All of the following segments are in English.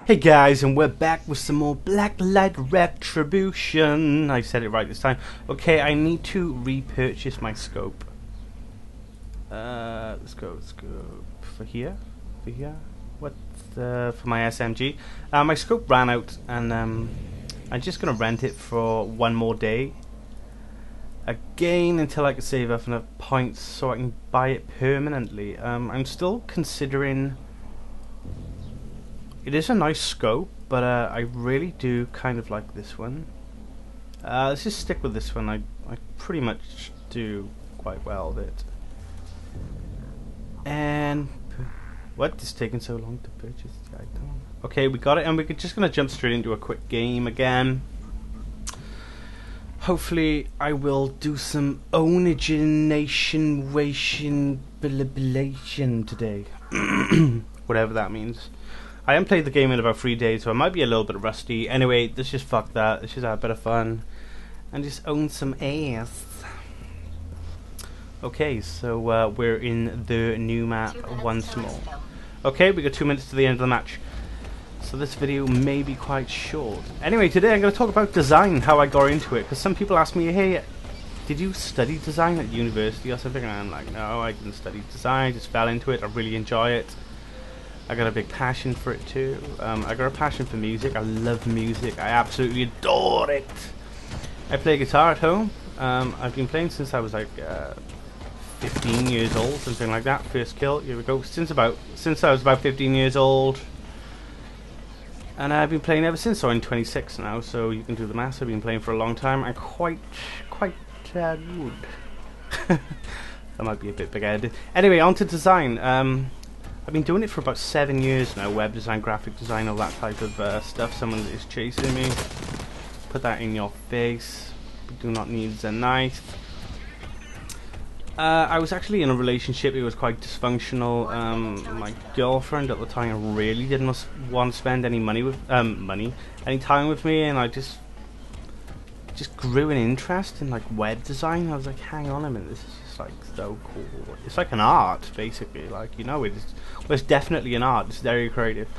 Hey guys, and we're back with some more Blacklight Retribution. I said it right this time. Okay, I need to repurchase my scope. Let's go for here. What? For my SMG. My scope ran out, and I'm just gonna rent it for one more day. Again, until I can save up enough points so I can buy it permanently. I'm still considering. It is a nice scope, but I really do kind of like this one. Let's just stick with this one. I pretty much do quite well with it. And what is taking so long to purchase the item? Okay, we got it, and we're just gonna jump straight into a quick game again. Hopefully, I will do some ownage today. Whatever that means. I haven't played the game in about 3 days, so I might be a little bit rusty. Anyway, let's just fuck that. Let's just have a bit of fun and just own some ass. Okay, so we're in the new map once more. Okay, we got 2 minutes to the end of the match, so this video may be quite short. Anyway, today I'm going to talk about design, how I got into it, because some people ask me, hey, did you study design at university or something? And I'm like, no, I didn't study design, I just fell into it. I really enjoy it. I got a big passion for it too. I got a passion for music. I love music. I absolutely adore it. I play guitar at home. I've been playing since I was like 15 years old, something like that. First kill. Here we go. Since I was about 15 years old, and I've been playing ever since. So I'm 26 now, so you can do the math. I've been playing for a long time. I'm quite good. That might be a bit big-headed. Anyway, on to design. I've been doing it for about 7 years now. Web design, graphic design, all that type of stuff. Someone is chasing me. Put that in your face. We do not need the knife. I was actually in a relationship. It was quite dysfunctional. My girlfriend at the time really didn't want to spend any any time with me, and I just grew an interest in like web design. I was like, hang on a minute, this is just like so cool. It's like an art, basically. Like, you know, it's definitely an art. It's very creative.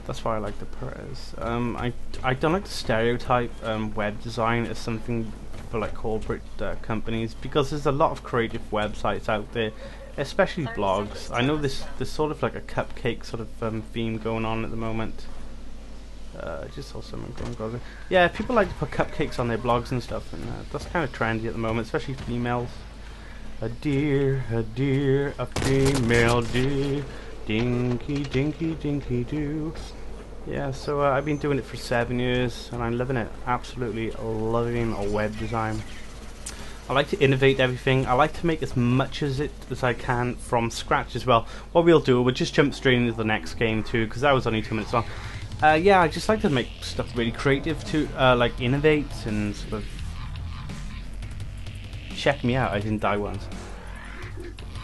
That's why I like the press. I don't like to stereotype web design as something for like corporate companies, because there's a lot of creative websites out there, especially blogs. I know there's sort of like a cupcake sort of theme going on at the moment. I just saw someone going. Yeah, people like to put cupcakes on their blogs and stuff, and that's kind of trendy at the moment, especially females. A deer, a female deer, dinky, dinky, dinky doo. Yeah, so I've been doing it for 7 years, and I'm loving it. Absolutely loving web design. I like to innovate everything. I like to make as much as I can from scratch as well. What we'll do, we'll just jump straight into the next game too, because that was only 2 minutes long. Yeah, I just like to make stuff really creative to like innovate and sort of check me out. I didn't die once.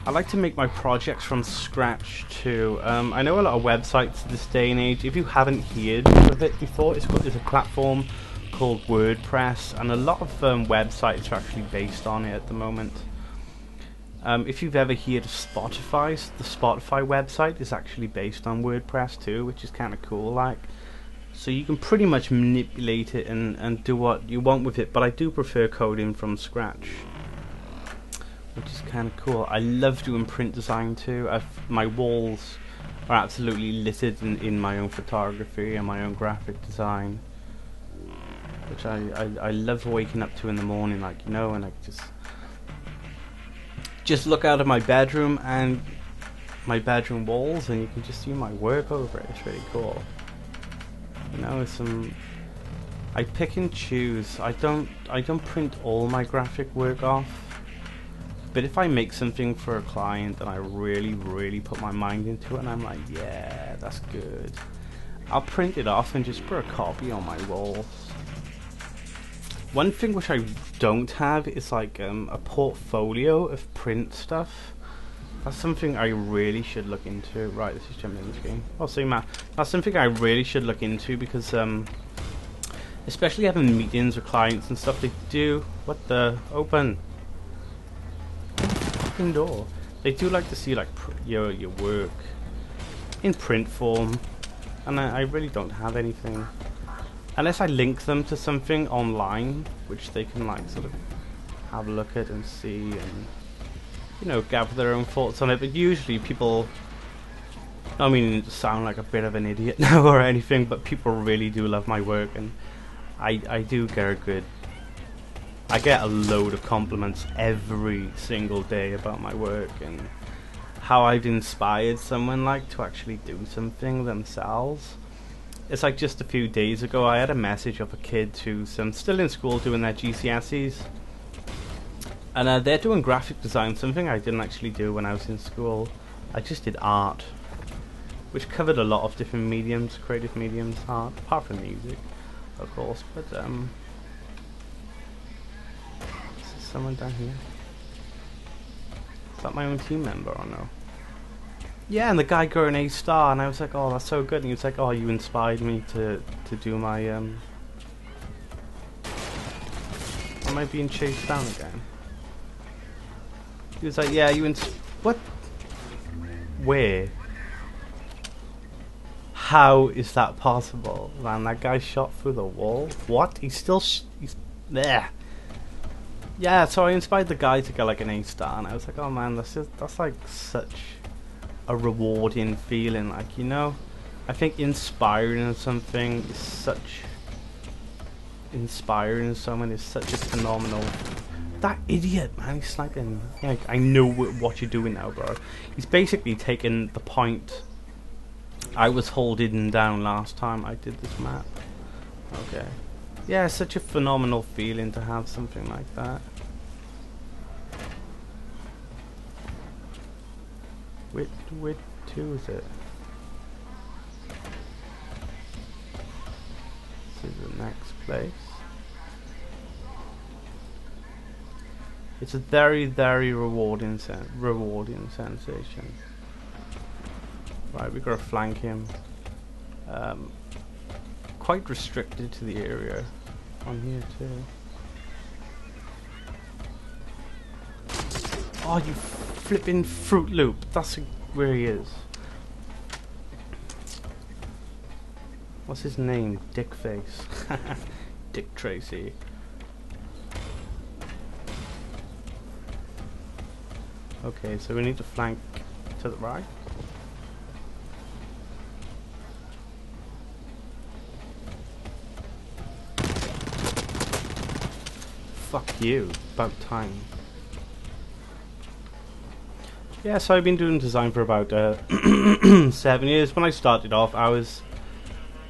I like to make my projects from scratch too. I know a lot of websites this day and age. If you haven't heard of it before, it's a platform called WordPress, and a lot of websites are actually based on it at the moment. If you've ever heard of Spotify, the Spotify website is actually based on WordPress too, which is kind of cool. Like, so you can pretty much manipulate it and do what you want with it. But I do prefer coding from scratch, which is kind of cool. I love doing print design too. My walls are absolutely littered in my own photography and my own graphic design, which I love waking up to in the morning, like, you know, and I just look out of my bedroom and my bedroom walls, and you can just see my work over it. It's really cool. You know, I pick and choose. I don't print all my graphic work off, but if I make something for a client and I really put my mind into it, and I'm like, yeah, that's good, I'll print it off and just put a copy on my walls. One thing which I don't have is like a portfolio of print stuff. That's something I really should look into. Right, let's just jump in this game. Oh, see, Matt. That's something I really should look into, because especially having meetings with clients and stuff, they do. What the? Open. Fucking door. They do like to see like your work in print form. and I really don't have anything. Unless I link them to something online, which they can like sort of have a look at and see and, you know, gather their own thoughts on it. But usually people, I mean, to sound like a bit of an idiot now or anything, but people really do love my work, and I do get I get a load of compliments every single day about my work and how I've inspired someone like to actually do something themselves. It's like just a few days ago I had a message of a kid who's still in school doing their GCSEs, and they're doing graphic design, something I didn't actually do when I was in school. I just did art, which covered a lot of different mediums, creative mediums, art, apart from music, of course. But is someone down here? Is that my own team member or no? Yeah, and the guy got an A star, and I was like, oh, that's so good. And he was like, oh, you inspired me to do my Am I being chased down again? He was like, yeah, what? Where? How is that possible? Man, that guy shot through the wall. What? He's there. Yeah, so I inspired the guy to get like an A star, and I was like, oh man, that's like such a rewarding feeling. Like, you know, I think inspiring something is such someone is such a phenomenal. That idiot, man, he's sniping. Like, I know what you're doing now, bro. He's basically taken the point I was holding down last time I did this map. Okay. Yeah, such a phenomenal feeling to have something like that. Which two is it? This is the next place. It's a very, very rewarding sensation. Right, we gotta flank him. Quite restricted to the area on here too. Oh, you flipping Fruit Loop! That's where he is. What's his name? Dickface. Dick Tracy. Okay, so we need to flank to the right. Fuck you. About time. Yeah, so I've been doing design for about 7 years. When I started off, I was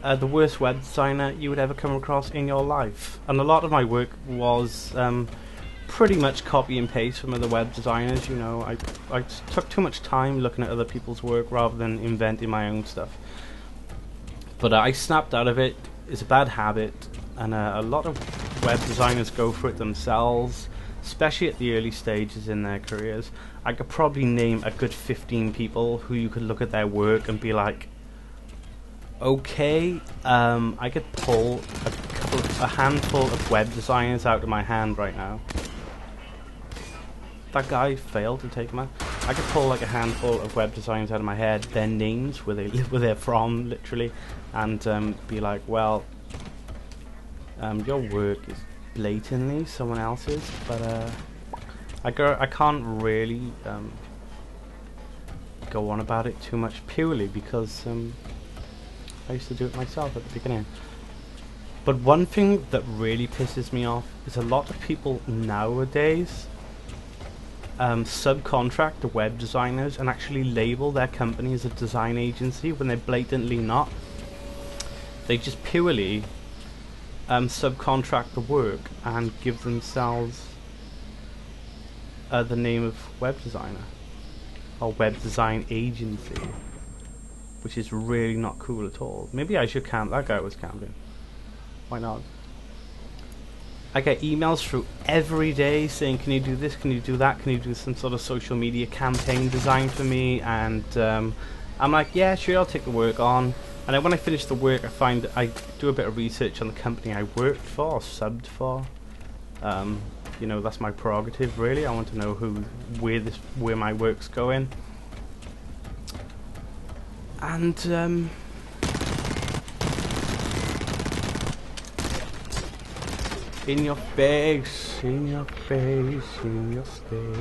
the worst web designer you would ever come across in your life. And a lot of my work was pretty much copy and paste from other web designers. You know, I took too much time looking at other people's work rather than inventing my own stuff. But I snapped out of it. It's a bad habit, and a lot of web designers go for it themselves, especially at the early stages in their careers. I could probably name a good 15 people who you could look at their work and be like, okay, I could pull a handful of web designers out of my hand right now. That guy failed to take him out. I could pull like a handful of web designers out of my head, their names, where they live, where they're from, literally, and be like, well, your work is blatantly someone else's, but I can't really go on about it too much, purely because I used to do it myself at the beginning. But one thing that really pisses me off is a lot of people nowadays subcontract to web designers and actually label their company as a design agency when they're blatantly not. They just purely subcontract the work and give themselves the name of web designer or web design agency, which is really not cool at all. Maybe I should camp. That guy was camping. Why not? I get emails through every day saying, can you do this, can you do that, can you do some sort of social media campaign design for me? And I'm like, yeah, sure, I'll take the work on. And then when I finish the work, I do a bit of research on the company I worked for or subbed for. You know, that's my prerogative, really. I want to know where my work's going. And In your face, in your face, in your face.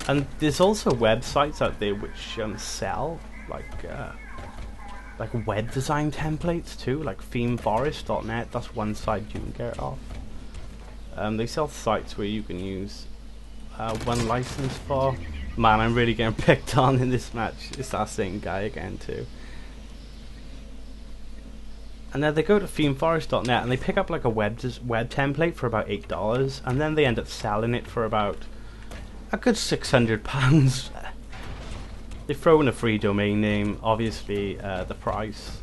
And there's also websites out there which sell like web design templates too, like themeforest.net. That's one site you can get off. They sell sites where you can use one license for. Man, I'm really getting picked on in this match. It's that same guy again too. And then they go to themeforest.net and they pick up like a web template for about $8, and then they end up selling it for about a good £600. They throw in a free domain name, obviously the price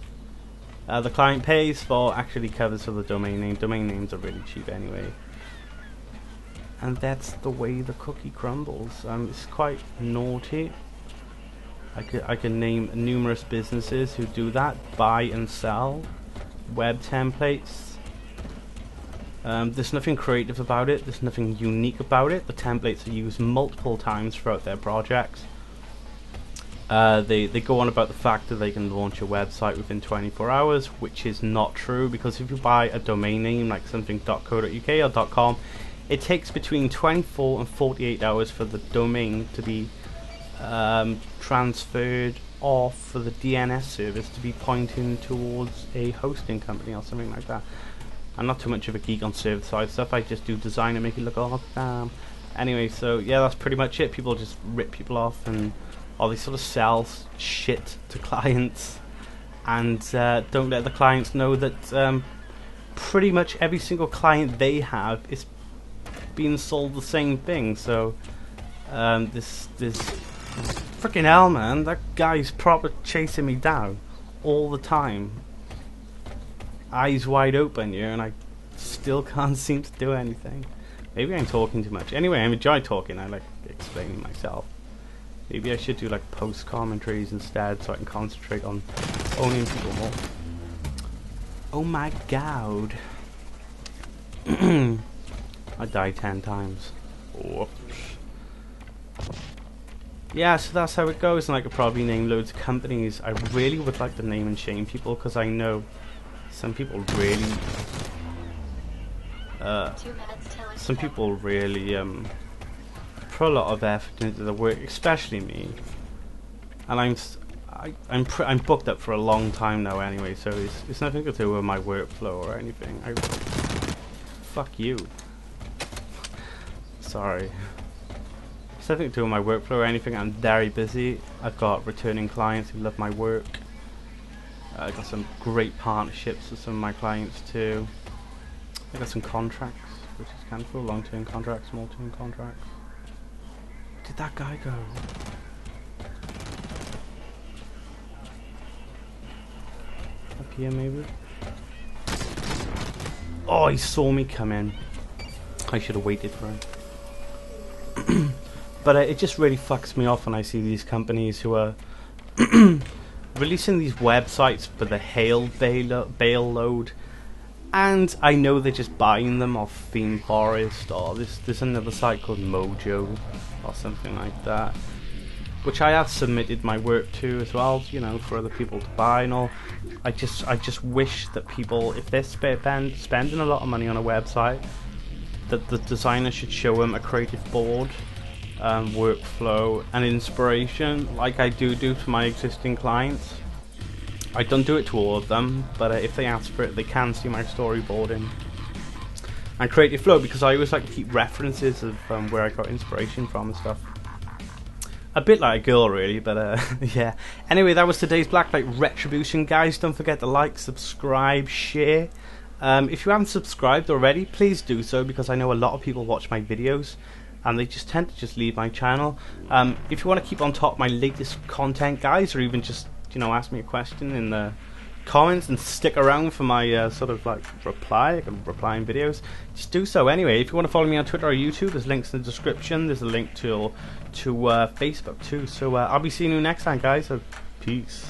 the client pays for actually covers for the domain name. Domain names are really cheap anyway. And that's the way the cookie crumbles. It's quite naughty. I can name numerous businesses who do that, buy and sell web templates. There's nothing creative about it, there's nothing unique about it. The templates are used multiple times throughout their projects. They go on about the fact that they can launch a website within 24 hours, which is not true, because if you buy a domain name like something .co.uk or .com, it takes between 24 and 48 hours for the domain to be transferred off, for the DNS service to be pointing towards a hosting company or something like that. I'm not too much of a geek on server side stuff, I just do design and make it look all damn. Anyway, so yeah, that's pretty much it. People just rip people off, and or they sort of sell shit to clients, and don't let the clients know that pretty much every single client they have is being sold the same thing. So this freaking hell, man, that guy's proper chasing me down all the time, eyes wide open here, and I still can't seem to do anything. Maybe I'm talking too much. Anyway, I enjoy talking, I like explaining myself. Maybe I should do like post commentaries instead, so I can concentrate on owning people more. Oh my god. I died 10 times. Whoops. Yeah, so that's how it goes, and I could probably name loads of companies. I really would like to name and shame people, because I know some people really put a lot of effort into the work, especially me. And I'm booked up for a long time now anyway, so it's nothing to do with my workflow or anything. Fuck you. Sorry. It's nothing to do with my workflow or anything. I'm very busy. I've got returning clients who love my work. I got some great partnerships with some of my clients too. I got some contracts, which is kind of cool. Long-term contracts, small-term contracts. Where did that guy go? Up here maybe? Oh, he saw me come in. I should have waited for him. But it just really fucks me off when I see these companies who are releasing these websites for the hail bail load, and I know they're just buying them off Theme Forest, or there's another site called Mojo or something like that, which I have submitted my work to as well, you know, for other people to buy and all. I just wish that people, if they're spending a lot of money on a website, that the designer should show them a creative board, workflow and inspiration, like I do to my existing clients. I don't do it to all of them, but if they ask for it, they can see my storyboarding and creative flow, because I always like to keep references of where I got inspiration from and stuff. A bit like a girl, really, but yeah. Anyway, that was today's Blacklight Retribution, guys. Don't forget to like, subscribe, share. If you haven't subscribed already, please do so, because I know a lot of people watch my videos and they just tend to just leave my channel. If you want to keep on top of my latest content, guys, or even just, you know, ask me a question in the comments and stick around for my sort of like reply, I can reply in videos, just do so. Anyway, if you want to follow me on Twitter or YouTube, there's links in the description. There's a link to Facebook too. So I'll be seeing you next time, guys, so peace.